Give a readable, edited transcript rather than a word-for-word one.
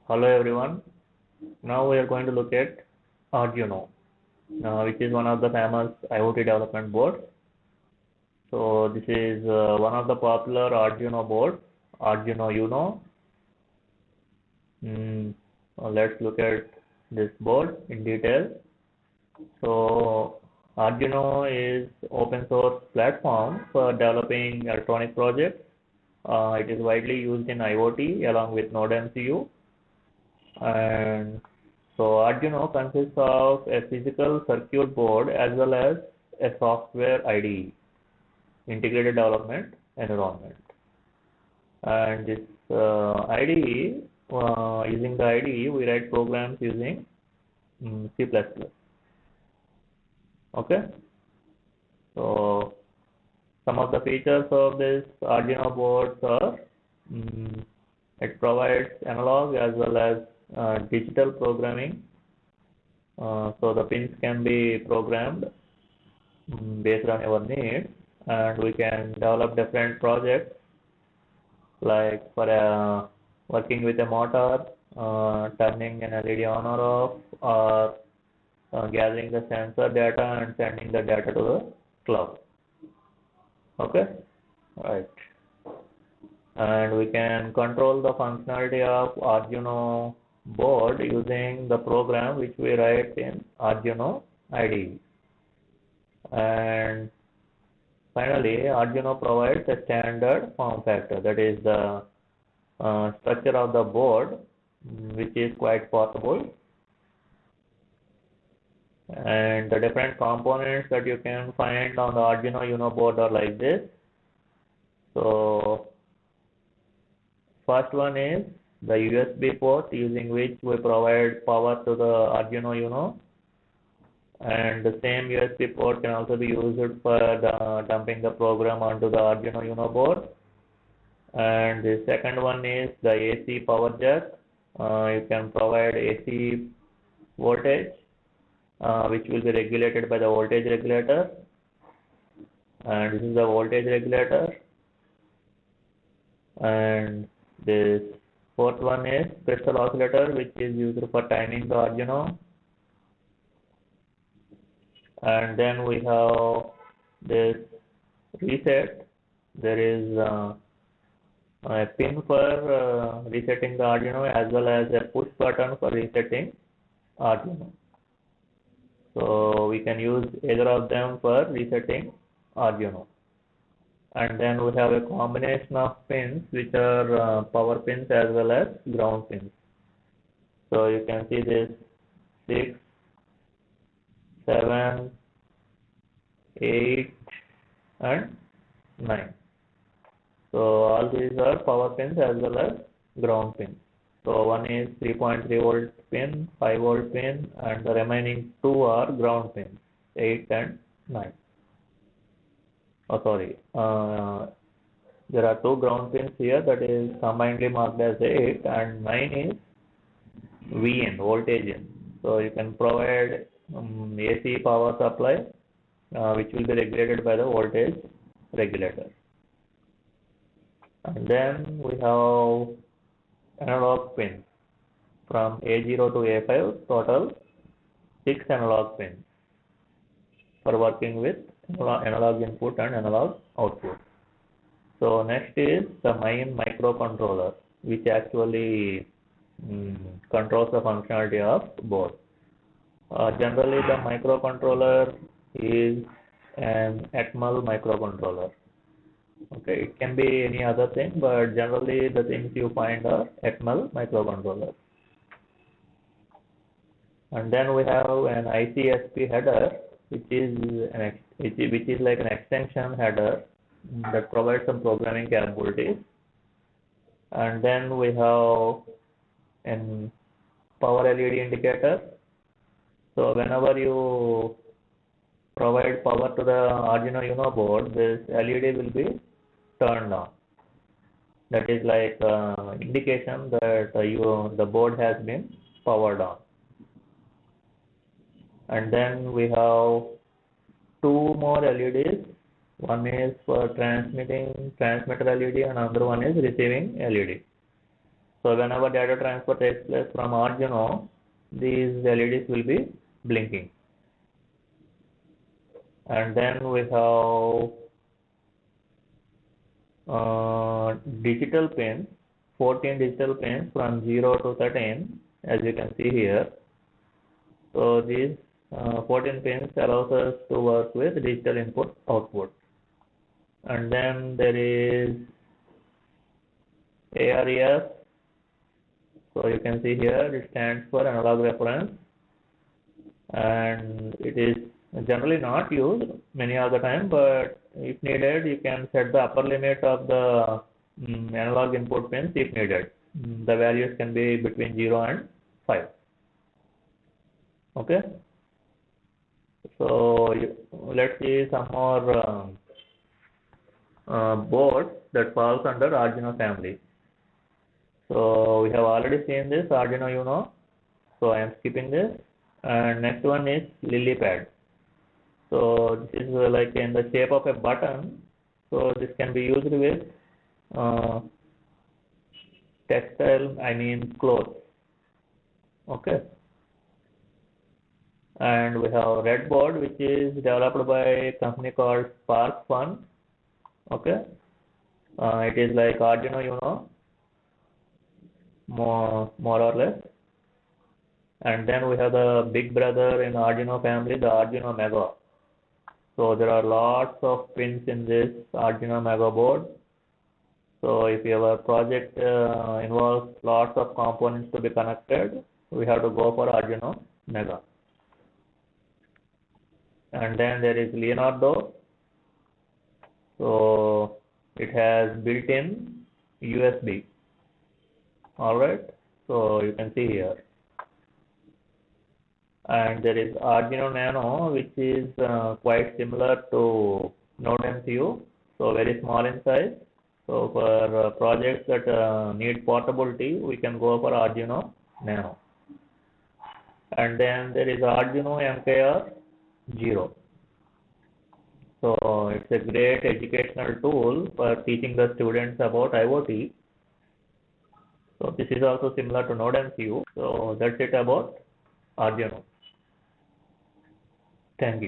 Hello everyone. Now we are going to look at Arduino, which is one of the famous IoT development boards. So this is one of the popular Arduino boards, Arduino Uno. Let's look at this board in detail. So Arduino is open source platform for developing electronic projects. It is widely used in IoT along with NodeMCU. And so Arduino consists of a physical circuit board as well as a software IDE, integrated development environment. And this IDE, using the IDE, we write programs using C++. Okay. So some of the features of this Arduino board are it provides analog as well as digital programming. So the pins can be programmed based on our needs, and we can develop different projects like for working with a motor, turning an LED on or off, or gathering the sensor data and sending the data to the cloud. Okay, right. And we can control the functionality of Arduino board using the program which we write in Arduino IDE. And finally, Arduino provides a standard form factor, that is the structure of the board, which is quite portable. And the different components that you can find on the Arduino Uno board are like this. So first one is the USB port, using which we provide power to the Arduino Uno, and the same USB port can also be used for dumping the program onto the Arduino Uno board. And the second one is the AC power jack. You can provide AC voltage, which will be regulated by the voltage regulator, and this is the voltage regulator. And this fourth one is crystal oscillator, which is used for timing the Arduino. And then we have this reset. There is a pin for resetting the Arduino as well as a push button for resetting Arduino. So we can use either of them for resetting Arduino. And then we have a combination of pins which are power pins as well as ground pins. So you can see this 6, 7, 8 and 9. So all these are power pins as well as ground pins. So one is 3.3 volt pin, 5 volt pin, and the remaining two are ground pins, 8 and 9. Oh, sorry. There are two ground pins here, that is combinedly marked as 8, and 9 is VN, voltage in. So you can provide AC power supply, which will be regulated by the voltage regulator. And then we have analog pins from A0 to A5, total 6 analog pins for working with analog input and analog output. So next is the main microcontroller, which actually controls the functionality of board. Generally, the microcontroller is an Atmel microcontroller. Okay, it can be any other thing, but generally the things you find are Atmel microcontroller. And then we have an ICSP header, which is like an extension header that provides some programming capabilities. And then we have an power LED indicator. So whenever you provide power to the Arduino Uno board, this LED will be turned on. That is like indication that the board has been powered on. And then we have two more LEDs. One is for transmitter LED, and another one is receiving LED. So whenever data transfer takes place from Arduino, these LEDs will be blinking. And then we have digital pins, 14 digital pins from 0 to 13, as you can see here. So these 14 pins allows us to work with digital input output. And then there is ARES. So you can see here it stands for analog reference, and it is generally not used many of the time, but if needed you can set the upper limit of the analog input pins if needed. The values can be between 0 and 5. Okay, so let's see some more boards that falls under Arduino family. So we have already seen this Arduino Uno, so I am skipping this. And next one is LilyPad. So this is like in the shape of a button. So this can be used with clothes. Okay. And we have Redboard, which is developed by a company called SparkFun. Okay. It is like Arduino Uno, more or less. And then we have the big brother in Arduino family, the Arduino Mega. So there are lots of pins in this Arduino Mega board. So if your project involves lots of components to be connected, we have to go for Arduino Mega. And then there is Leonardo. So it has built-in USB. Alright, so you can see here. And there is Arduino Nano, which is quite similar to NodeMCU, so very small in size. So for projects that need portability, we can go for Arduino Nano. And then there is Arduino MKR 0. So it's a great educational tool for teaching the students about IoT. So this is also similar to NodeMCU. So that's it about Arduino. Thank you.